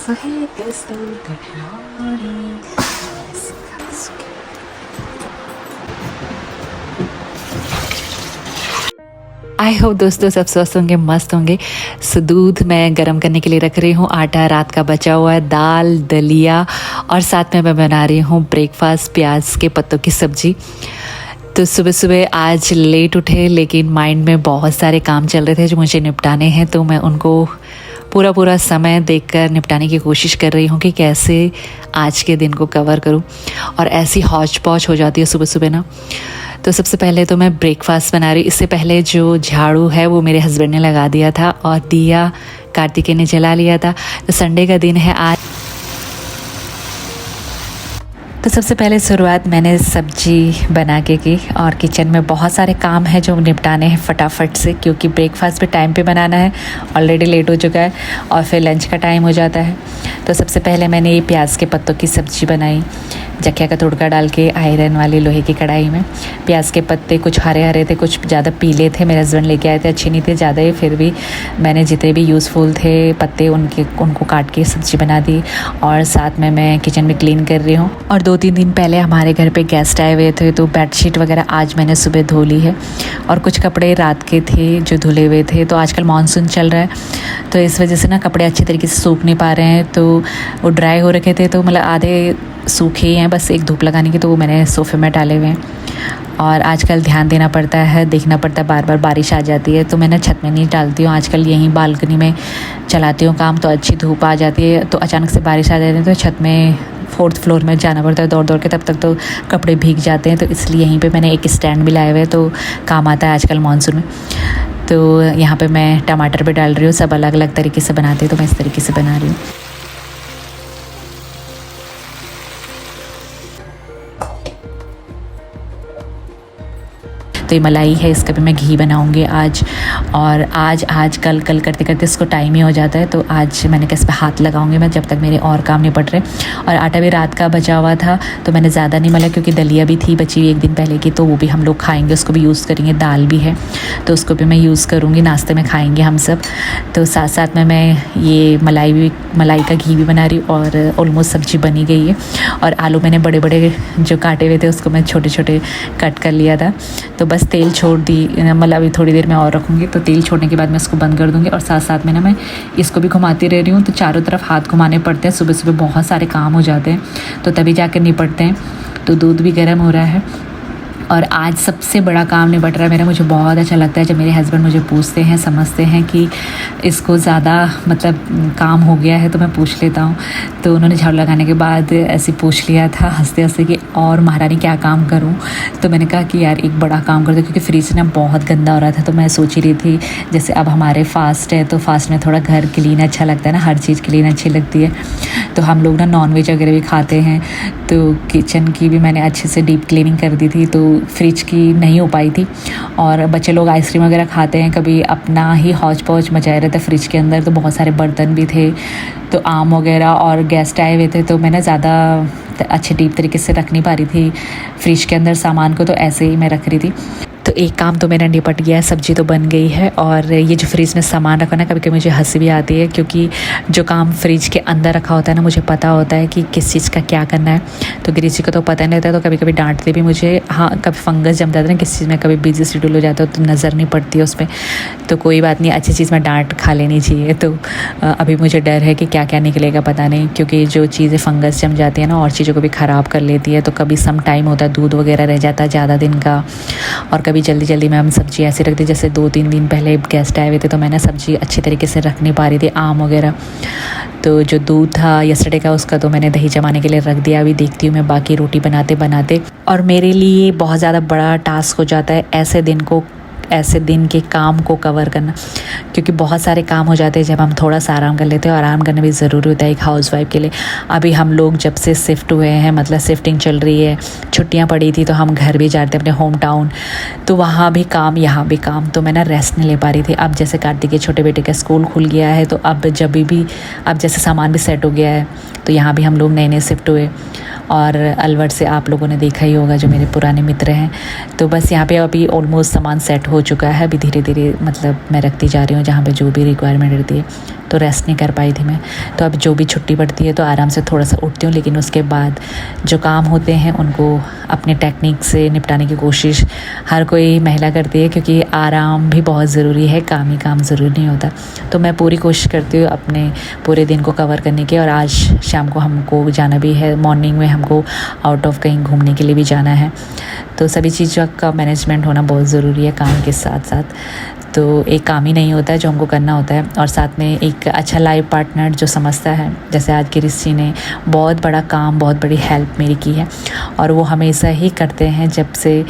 Sahih is the good morning. I hope दोस्तों सब स्वस्थ होंगे, मस्त होंगे। सो दूध मैं गर्म करने के लिए रख रही हूँ, आटा रात का बचा हुआ है, दाल दलिया और साथ में मैं बना रही हूँ ब्रेकफास्ट, प्याज के पत्तों की सब्जी। तो सुबह सुबह आज लेट उठे, लेकिन माइंड में बहुत सारे काम चल रहे थे जो मुझे निपटाने हैं, तो मैं उनको पूरा समय देखकर निपटाने की कोशिश कर रही हूँ कि कैसे आज के दिन को कवर करूँ। और ऐसी हौच पौच हो जाती है सुबह सुबह ना। तो सबसे पहले तो मैं ब्रेकफास्ट बना रही हूँ। इससे पहले जो झाड़ू है वो मेरे हस्बैंड ने लगा दिया था और दिया कार्तिकेय ने जला लिया था। तो संडे का दिन है आज। तो सबसे पहले शुरुआत मैंने सब्जी बना के की और किचन में बहुत सारे काम हैं जो निपटाने हैं फटाफट से, क्योंकि ब्रेकफास्ट भी टाइम पे बनाना है, ऑलरेडी लेट हो चुका है और फिर लंच का टाइम हो जाता है। तो सबसे पहले मैंने ये प्याज के पत्तों की सब्ज़ी बनाई, जखिया का तड़का डाल के आयरन वाली लोहे की कढ़ाई में। प्याज के पत्ते कुछ हरे हरे थे, कुछ ज़्यादा पीले थे, मेरे हस्बैंड लेके आए थे, अच्छे नहीं थे ज़्यादा ही, फिर भी मैंने जितने भी यूज़फुल थे पत्ते उनको काट के सब्ज़ी बना दी। और साथ में मैं किचन में क्लीन कर रही हूँ। और 2-3 दिन पहले हमारे घर पे गेस्ट आए हुए थे, तो बेडशीट वगैरह आज मैंने सुबह धो ली है और कुछ कपड़े रात के थे जो धुले हुए थे। तो आजकल मानसून चल रहा है, तो इस वजह से ना कपड़े अच्छे तरीके से सूख नहीं पा रहे हैं, तो वो ड्राई हो रखे थे, तो मतलब आधे सूखे हैं, बस एक धूप लगाने की, तो वो मैंने सोफ़े में डाले हुए हैं। और आजकल ध्यान देना पड़ता है, देखना पड़ता है, बार बार बारिश आ जाती है, तो मैं छत में नहीं डालती हूँ आजकल, यहीं बालकनी में चलाती हूँ काम। तो अच्छी धूप आ जाती है, तो अचानक से बारिश आ जाती है, तो छत में 4th फ्लोर में जाना पड़ता है दौड़ दौड़ के, तब तक तो कपड़े भीग जाते हैं। तो इसलिए यहीं पे मैंने एक स्टैंड भी लाए हुए हैं, तो काम आता है आजकल मानसून में। तो यहाँ पे मैं टमाटर भी डाल रही हूँ, सब अलग अलग तरीके से बनाते हैं, तो मैं इस तरीके से बना रही हूँ। तो ये मलाई है, इसका भी मैं घी बनाऊंगी आज। और आज कल करते करते इसको टाइम ही हो जाता है, तो आज मैंने कहा इस पर हाथ लगाऊंगी मैं जब तक मेरे और काम निपट रहे। और आटा भी रात का बचा हुआ था, तो मैंने ज़्यादा नहीं मला, क्योंकि दलिया भी थी बची हुई एक दिन पहले की, तो वो भी हम लोग खाएंगे, उसको भी यूज़ करेंगे। दाल भी है, तो उसको भी मैं यूज़ करूँगी, नाश्ते में खाएँगे हम सब। तो साथ साथ में मैं ये मलाई का घी भी बना रही हूँ और ऑलमोस्ट सब्ज़ी बनी गई है। और आलू मैंने बड़े बड़े जो काटे हुए थे उसको मैं छोटे छोटे कट कर लिया था। तो बस तेल छोड़ दी, मतलब अभी थोड़ी देर में और रखूँगी, तो तेल छोड़ने के बाद मैं इसको बंद कर दूँगी। और साथ साथ में ना मैं इसको भी घुमाती रह रही हूँ, तो चारों तरफ हाथ घुमाने पड़ते हैं, सुबह सुबह बहुत सारे काम हो जाते हैं, तो तभी जाकर निपटते हैं। तो दूध भी गर्म हो रहा है और आज सबसे बड़ा काम निपट रहा है मेरा। मुझे बहुत अच्छा लगता है जब मेरे हस्बैंड मुझे पूछते हैं, समझते हैं कि इसको ज़्यादा मतलब काम हो गया है, तो मैं पूछ लेता हूँ। तो उन्होंने झाड़ू लगाने के बाद ऐसे पूछ लिया था हंसते हंसते कि और महारानी क्या काम करूँ। तो मैंने कहा कि यार एक बड़ा काम कर दो, क्योंकि फ्रिज ना बहुत गंदा हो रहा था। तो मैं सोच ही रही थी जैसे अब हमारे फास्ट है, तो फास्ट में थोड़ा घर क्लीन अच्छा लगता है ना, हर चीज़ क्लीन अच्छी लगती है। तो हम लोग ना नॉनवेज वगैरह भी खाते हैं, तो किचन की भी मैंने अच्छे से डीप क्लीनिंग कर दी थी, तो फ्रिज की नहीं हो पाई थी। और बच्चे लोग आइसक्रीम वगैरह खाते हैं, कभी अपना ही हौच पौच मचाए रहता है फ्रिज के अंदर। तो बहुत सारे बर्तन भी थे, तो आम वगैरह, और गेस्ट आए हुए थे, तो मैं ना ज़्यादा अच्छे डीप तरीके से रख नहीं पा रही थी फ्रिज के अंदर सामान को, तो ऐसे ही मैं रख रही थी। तो एक काम तो मेरा निपट गया है, सब्ज़ी तो बन गई है। और ये जो फ्रिज में सामान रखा ना, कभी कभी मुझे हंसी भी आती है, क्योंकि जो काम फ्रिज के अंदर रखा होता है ना, मुझे पता होता है कि किस चीज़ का क्या करना है। तो गिरीश जी को तो पता नहीं रहता, तो कभी कभी डांटते भी मुझे। हाँ, कभी फंगस जम जाता है ना किस चीज़ में, कभी बिजी शेड्यूल हो जाता है, तो नज़र नहीं पड़ती है उस पर। तो कोई बात नहीं, अच्छी चीज़ में डांट खा लेनी चाहिए। तो अभी मुझे डर है कि क्या क्या निकलेगा पता नहीं, क्योंकि जो चीज़ें फंगस जम जाती है ना और चीज़ों को भी ख़राब कर लेती है। तो कभी सम टाइम होता है दूध वगैरह रह जाता है ज़्यादा दिन का, और कभी जल्दी जल्दी में हम सब्ज़ी ऐसी रख दी। जैसे 2-3 दिन पहले गेस्ट आए हुए थे, तो मैंने सब्ज़ी अच्छी तरीके से रख नहीं पा रही थी, आम वगैरह। तो जो दूध था यस्टरडे का, उसका तो मैंने दही जमाने के लिए रख दिया। अभी देखती हूँ मैं बाकी रोटी बनाते बनाते। और मेरे लिए बहुत ज़्यादा बड़ा टास्क हो जाता है ऐसे दिन के काम को कवर करना, क्योंकि बहुत सारे काम हो जाते हैं जब हम थोड़ा सा आराम कर लेते हैं, और आराम करना भी ज़रूरी होता है एक हाउसवाइफ के लिए। अभी हम लोग जब से शिफ्ट हुए हैं, मतलब शिफ्टिंग चल रही है, छुट्टियां पड़ी थी, तो हम घर भी जाते हैं अपने होम टाउन, तो वहाँ भी काम यहाँ भी काम, तो मैं ना रेस्ट नहीं ले पा रही थी। अब जैसे कार्तिक के छोटे बेटे का स्कूल खुल गया है, तो अब अब जैसे सामान भी सेट हो गया है, तो यहाँ भी हम लोग नए शिफ्ट हुए। और अलवर से आप लोगों ने देखा ही होगा जो मेरे पुराने मित्र हैं, तो बस यहाँ पे अभी ऑलमोस्ट सामान सेट हो चुका है। अभी धीरे धीरे मतलब मैं रखती जा रही हूँ जहाँ पे जो भी रिक्वायरमेंट रहती है। तो रेस्ट नहीं कर पाई थी मैं। तो अब जो भी छुट्टी पड़ती है तो आराम से थोड़ा सा उठती हूँ, लेकिन उसके बाद जो काम होते हैं उनको अपने टेक्निक से निपटाने की कोशिश हर कोई महिला करती है, क्योंकि आराम भी बहुत ज़रूरी है, काम ही काम ज़रूरी नहीं होता। तो मैं पूरी कोशिश करती हूँ अपने पूरे दिन को कवर करने की। और आज शाम को हमको जाना भी है, मॉर्निंग में हमको आउट ऑफ कहीं घूमने के लिए भी जाना है। तो सभी चीज़ों का मैनेजमेंट होना बहुत ज़रूरी है काम के साथ साथ। तो एक काम ही नहीं होता है जो हमको करना होता है, और साथ में एक अच्छा लाइफ पार्टनर जो समझता है। जैसे आज की ऋषि ने बहुत बड़ा काम, बहुत बड़ी हेल्प मेरी की है, और वो हमेशा ही करते हैं। जब से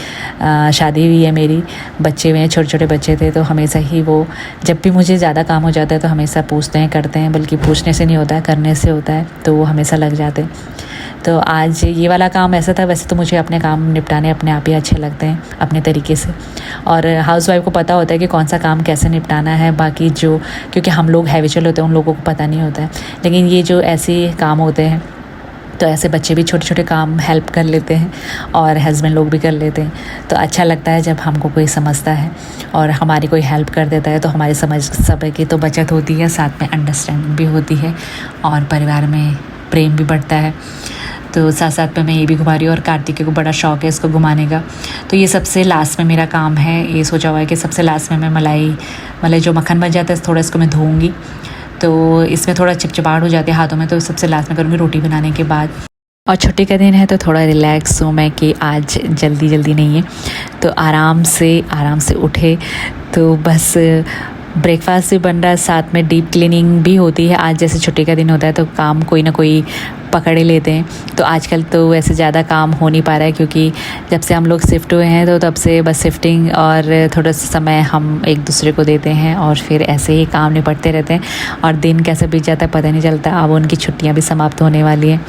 शादी हुई है मेरी, बच्चे हुए हैं, छोटे छोटे बच्चे थे, तो हमेशा ही वो जब भी मुझे ज़्यादा काम हो जाता है तो हमेशा पूछते हैं, करते हैं, बल्कि पूछने से नहीं होता है, करने से होता है। तो वो हमेशा लग जाते हैं। तो आज ये वाला काम ऐसा था। वैसे तो मुझे अपने काम निपटाने अपने आप ही अच्छे लगते हैं अपने तरीके से, और हाउसवाइफ को पता होता है कि कौन सा काम कैसे निपटाना है। बाकी जो, क्योंकि हम लोग हैबिचुअल होते हैं, उन लोगों को पता नहीं होता है, लेकिन ये जो ऐसे काम होते हैं तो ऐसे बच्चे भी छोटे छोटे काम हेल्प कर लेते हैं, और हस्बैंड लोग भी कर लेते हैं। तो अच्छा लगता है जब हमको कोई समझता है और हमारी कोई हेल्प कर देता है, तो हमारी समझ समय की तो बचत होती है, साथ में अंडरस्टैंडिंग भी होती है, और परिवार में प्रेम भी बढ़ता है। तो साथ साथ में मैं ये भी घुमा रही हूँ, और कार्तिक को बड़ा शौक है इसको घुमाने का। तो ये सबसे लास्ट में मेरा काम है। ये सोचा हुआ है कि सबसे लास्ट में मैं मलाई जो मक्खन बन जाता है थोड़ा इसको मैं धोऊँगी, तो इसमें थोड़ा चिपचिपाहट हो जाती है हाथों में, तो सबसे लास्ट में करूँगी रोटी बनाने के बाद। और छुट्टी का दिन है तो थोड़ा रिलैक्स हूँ मैं कि आज जल्दी नहीं है, तो आराम से उठे। तो बस ब्रेकफास्ट भी बन रहा है, साथ में डीप क्लीनिंग भी होती है। आज जैसे छुट्टी का दिन होता है तो काम कोई ना कोई पकड़े लेते हैं। तो आजकल तो वैसे ज़्यादा काम हो नहीं पा रहा है, क्योंकि जब से हम लोग शिफ्ट हुए हैं तो तब से बस शिफ्टिंग और थोड़ा सा समय हम एक दूसरे को देते हैं, और फिर ऐसे ही काम निपटते रहते हैं, और दिन कैसे बीत जाता है पता नहीं चलता। अब उनकी छुट्टियां भी समाप्त होने वाली हैं,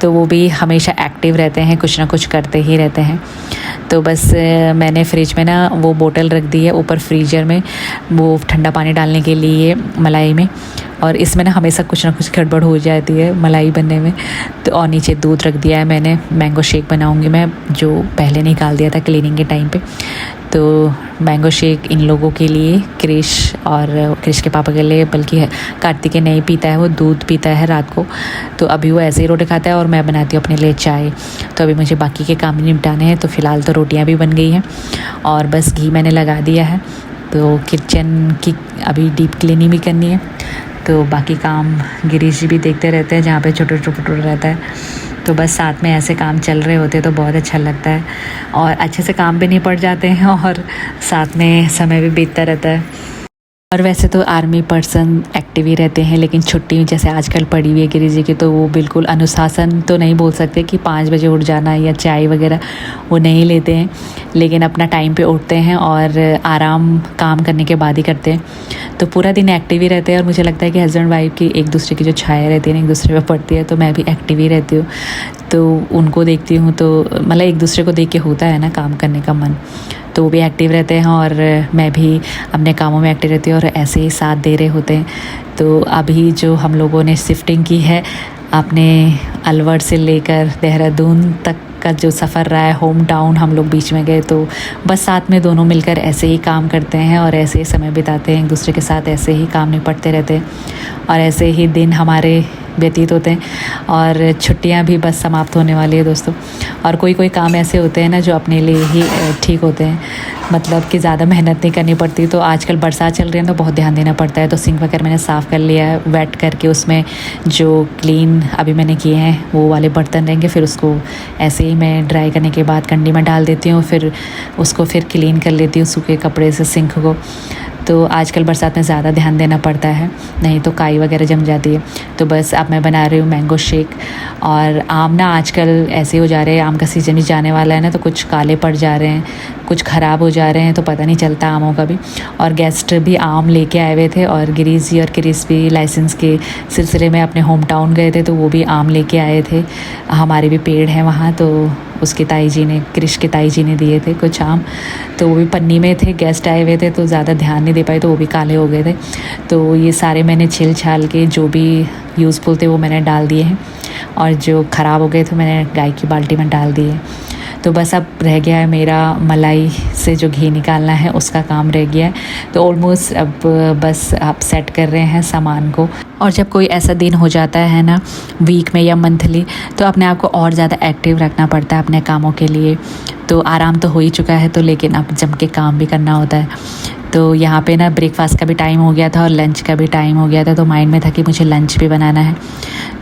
तो वो भी हमेशा एक्टिव रहते हैं, कुछ ना कुछ करते ही रहते हैं। तो बस मैंने फ्रिज में ना वो बोतल रख दी है ऊपर फ्रीजर में, वो ठंडा पानी डालने के लिए मलाई में, और इसमें ना हमेशा कुछ ना कुछ गड़बड़ हो जाती है मलाई बनने में। तो और नीचे दूध रख दिया है मैंने, मैंगो शेक बनाऊंगी मैं, जो पहले निकाल दिया था क्लीनिंग के टाइम पे। तो मैंगो शेक इन लोगों के लिए, क्रिश और क्रिश के पापा के लिए, बल्कि कार्तिक नहीं पीता है, वो दूध पीता है रात को। तो अभी वो ऐसे ही रोटी खाता है, और मैं बनाती हूँ अपने लिए चाय। तो अभी मुझे बाकी के काम निपटाने हैं। तो फ़िलहाल तो रोटियाँ भी बन गई हैं, और बस घी मैंने लगा दिया है। तो किचन की अभी डीप क्लीनिंग भी करनी है। तो बाकी काम गिरीश जी भी देखते रहते हैं, जहाँ पे छोटे छोटे रहता है। तो बस साथ में ऐसे काम चल रहे होते तो बहुत अच्छा लगता है, और अच्छे से काम भी नहीं पड़ जाते हैं, और साथ में समय भी बीतता रहता है। और वैसे तो आर्मी पर्सन एक्टिव ही रहते हैं, लेकिन छुट्टी जैसे आजकल पड़ी हुई है गिरी जी की, तो वो बिल्कुल अनुशासन तो नहीं बोल सकते कि 5 बजे उठ जाना या चाय वगैरह वो नहीं लेते हैं, लेकिन अपना टाइम पे उठते हैं और आराम काम करने के बाद ही करते हैं। तो पूरा दिन एक्टिव ही रहते हैं, और मुझे लगता है कि हस्बैंड वाइफ की एक दूसरे की जो छाया रहती है ना, एक दूसरे पर पड़ती है। तो मैं भी एक्टिव ही रहती हूँ, तो उनको देखती हूँ, तो मतलब एक दूसरे को देख के होता है ना काम करने का मन। तो वो भी एक्टिव रहते हैं, और मैं भी अपने कामों में एक्टिव रहती हूँ, और ऐसे ही साथ दे रहे होते हैं। तो अभी जो हम लोगों ने शिफ्टिंग की है, अपने अलवर से लेकर देहरादून तक का जो सफ़र रहा है, होम टाउन हम लोग बीच में गए, तो बस साथ में दोनों मिलकर ऐसे ही काम करते हैं, और ऐसे ही समय बिताते हैं एक दूसरे के साथ, ऐसे ही काम निपटते रहते हैं, और ऐसे ही दिन हमारे व्यतीत होते हैं। और छुट्टियां भी बस समाप्त होने वाली है दोस्तों। और कोई काम ऐसे होते हैं ना जो अपने लिए ही ठीक होते हैं, मतलब कि ज़्यादा मेहनत नहीं करनी पड़ती। तो आजकल बरसात चल रही है तो बहुत ध्यान देना पड़ता है। तो सिंक वगैरह मैंने साफ़ कर लिया है, वेट करके उसमें जो क्लीन अभी मैंने किए हैं वो वाले बर्तन रहेंगे, फिर उसको ऐसे ही मैं ड्राई करने के बाद कंडी में डाल देती हूँ, फिर उसको फिर क्लीन कर लेती हूँ सूखे कपड़े से सिंक को। तो आजकल बरसात में ज़्यादा ध्यान देना पड़ता है, नहीं तो काई वगैरह जम जाती है। तो बस अब मैं बना रही हूँ मैंगो शेक। और आम ना आजकल ऐसे हो जा रहे हैं, आम का सीज़न भी जाने वाला है ना, तो कुछ काले पड़ जा रहे हैं, कुछ ख़राब हो जा रहे हैं, तो पता नहीं चलता आमों का भी। और गेस्ट भी आम लेके आए हुए थे, और गिरीश जी और क्रिस भी लाइसेंस के सिलसिले में अपने होम टाउन गए थे, तो वो भी आम लेके आए थे। हमारे भी पेड़ हैं वहाँ, तो उसकी ताई जी ने, क्रिश की ताई जी ने दिए थे कुछ आम, तो वो भी पन्नी में थे। गेस्ट आए हुए थे तो ज़्यादा ध्यान नहीं दे पाए, तो वो भी काले हो गए थे। तो ये सारे मैंने छिल छाल के जो भी यूज़फुल थे वो मैंने डाल दिए हैं, और जो ख़राब हो गए थे मैंने गाय की बाल्टी में डाल दिए। तो बस अब रह गया है मेरा मलाई से जो घी निकालना है उसका काम रह गया है। तो ऑलमोस्ट अब बस आप सेट कर रहे हैं सामान को। और जब कोई ऐसा दिन हो जाता है ना वीक में या मंथली, तो अपने आप को और ज़्यादा एक्टिव रखना पड़ता है अपने कामों के लिए। तो आराम तो हो ही चुका है, तो लेकिन अब जम के काम भी करना होता है। तो यहाँ पे ना ब्रेकफास्ट का भी टाइम हो गया था और लंच का भी टाइम हो गया था, तो माइंड में था कि मुझे लंच भी बनाना है।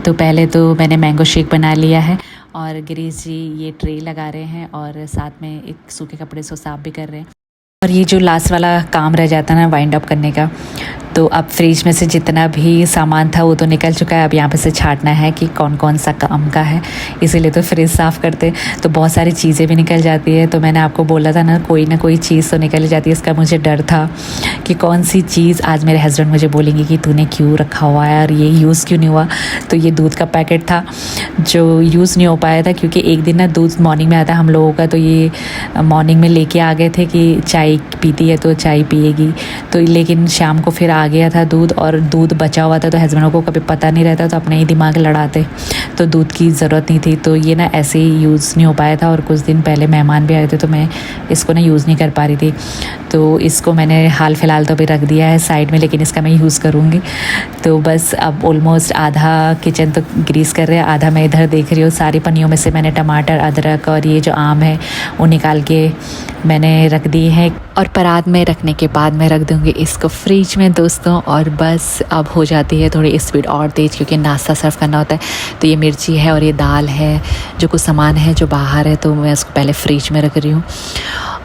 तो पहले तो मैंने मैंगो शेक बना लिया है और गिरीश जी ये ट्रे लगा रहे हैं और साथ में एक सूखे कपड़े से साफ़ भी कर रहे हैं। और ये जो लास्ट वाला काम रह जाता है ना वाइंड अप करने का, तो अब फ्रिज में से जितना भी सामान था वो तो निकल चुका है। अब यहाँ पे से छांटना है कि कौन कौन सा काम का है, इसीलिए तो फ्रिज साफ़ करते तो बहुत सारी चीज़ें भी निकल जाती है। तो मैंने आपको बोला था ना कोई चीज़ तो निकल जाती है। इसका मुझे डर था कि कौन सी चीज़ आज मेरे हस्बैंड मुझे बोलेंगे कि तूने क्यों रखा हुआ है और ये यूज़ क्यों नहीं हुआ। तो ये दूध का पैकेट था जो यूज़ नहीं हो पाया था, क्योंकि एक दिन ना दूध मॉर्निंग में आता हम लोगों का, तो ये मॉर्निंग में लेके आ गए थे कि चाय पीती है तो चाय पिएगी। तो लेकिन शाम को फिर आ गया था दूध, और दूध बचा हुआ था तो हस्बैंडों को कभी पता नहीं रहता, तो अपने ही दिमाग लड़ाते, तो दूध की ज़रूरत नहीं थी। तो ये ना ऐसे ही यूज़ नहीं हो पाया था। और कुछ दिन पहले मेहमान भी आए थे तो मैं इसको ना यूज़ नहीं कर पा रही थी। तो इसको मैंने हाल फ़िलहाल तो अभी रख दिया है साइड में, लेकिन इसका मैं यूज़ करूँगी। तो बस अब ऑलमोस्ट आधा किचन तो ग्रीस कर रहे हैं, आधा मैं इधर देख रही हूँ। सारी पन्नियों में से मैंने टमाटर, अदरक और ये जो आम है वो निकाल के मैंने रख दी है। और परात में रखने के बाद मैं रख दूँगी इसको फ्रिज में दोस्तों। और बस अब हो जाती है थोड़ी स्पीड और तेज़, क्योंकि नाश्ता सर्व करना होता है। तो ये मिर्ची है और ये दाल है, जो कुछ सामान है जो बाहर है, तो मैं उसको पहले फ्रिज में रख रही हूँ।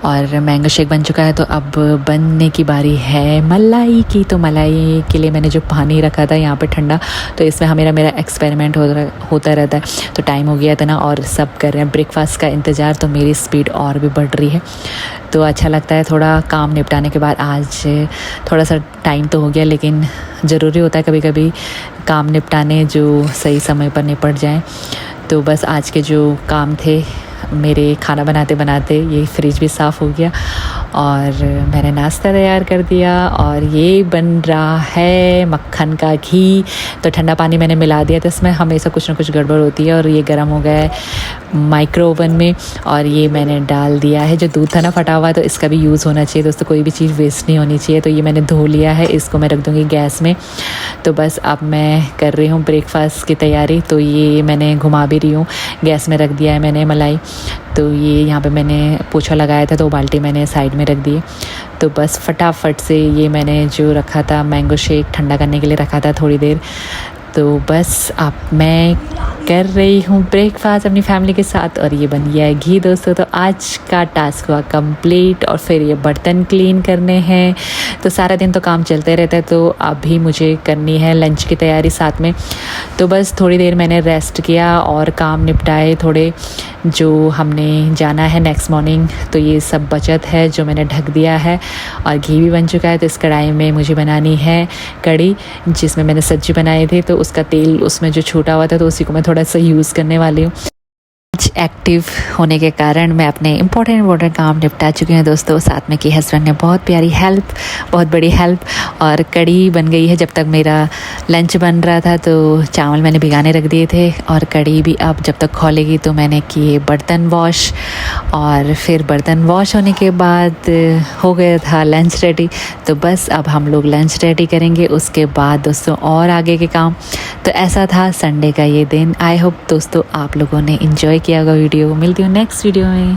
और मैंगो शेक बन चुका है, तो अब बनने की बारी है मलाई की। तो मलाई के लिए मैंने जो पानी रखा था यहाँ पे ठंडा, तो इसमें मेरा एक्सपेरिमेंट होता रहता है। तो टाइम हो गया था ना, और सब कर रहे हैं ब्रेकफास्ट का इंतज़ार, तो मेरी स्पीड और भी बढ़ रही है। तो अच्छा लगता है थोड़ा काम निपटाने के बाद। आज थोड़ा सा टाइम तो हो गया, लेकिन ज़रूरी होता है कभी कभी काम निपटाने जो सही समय पर निपट जाएँ। तो बस आज के जो काम थे मेरे, खाना बनाते बनाते ये फ्रिज भी साफ़ हो गया और मैंने नाश्ता तैयार कर दिया। और ये बन रहा है मक्खन का घी। तो ठंडा पानी मैंने मिला दिया था, इसमें हमेशा कुछ ना कुछ गड़बड़ होती है। और ये गर्म हो गया है माइक्रो ओवन में, और ये मैंने डाल दिया है। जो दूध था ना फटा हुआ, तो इसका भी यूज़ होना चाहिए दोस्तों, कोई भी चीज़ वेस्ट नहीं होनी चाहिए। तो ये मैंने धो लिया है, इसको मैं रख दूँगी गैस में। तो बस अब मैं कर रही हूँ ब्रेकफास्ट की तैयारी। तो ये मैंने घुमा भी रही हूँ, गैस में रख दिया है मैंने मलाई। तो ये यहाँ पे मैंने पोछा लगाया था, तो बाल्टी मैंने साइड में रख दी। तो बस फटाफट से ये मैंने जो रखा था मैंगो शेक ठंडा करने के लिए रखा था थोड़ी देर, तो बस अब मैं कर रही हूँ ब्रेकफास्ट अपनी फैमिली के साथ। और ये बन गया है घी दोस्तों। तो आज का टास्क हुआ कंप्लीट। और फिर ये बर्तन क्लीन करने हैं, तो सारा दिन तो काम चलते रहता है। तो अभी मुझे करनी है लंच की तैयारी साथ में। तो बस थोड़ी देर मैंने रेस्ट किया और काम निपटाए थोड़े, जो हमने जाना है नेक्स्ट मॉर्निंग। तो ये सब बचत है जो मैंने ढक दिया है। और घी भी बन चुका है। तो इस कढ़ाई में मुझे बनानी है कढ़ी, जिसमें मैंने सब्जी बनाई थी। तो उसका तेल उसमें जो छूटा हुआ था, तो उसी को मैं थोड़ा सा यूज़ करने वाली हूँ। एक्टिव होने के कारण मैं अपने इम्पोर्टेंट काम निपटा चुकी हूँ दोस्तों। साथ में कि हस्बैंड ने बहुत प्यारी हेल्प, बहुत बड़ी हेल्प। और कढ़ी बन गई है। जब तक मेरा लंच बन रहा था तो चावल मैंने भिगाने रख दिए थे, और कढ़ी भी अब जब तक खोलेगी तो मैंने किए बर्तन वॉश। और फिर बर्तन वॉश होने के बाद हो गया था लंच रेडी। तो बस अब हम लोग लंच रेडी करेंगे, उसके बाद दोस्तों और आगे के काम। तो ऐसा था संडे का ये दिन। आई होप दोस्तों आप लोगों ने एंजॉय किया होगा वीडियो। मिलती हूँ नेक्स्ट वीडियो में।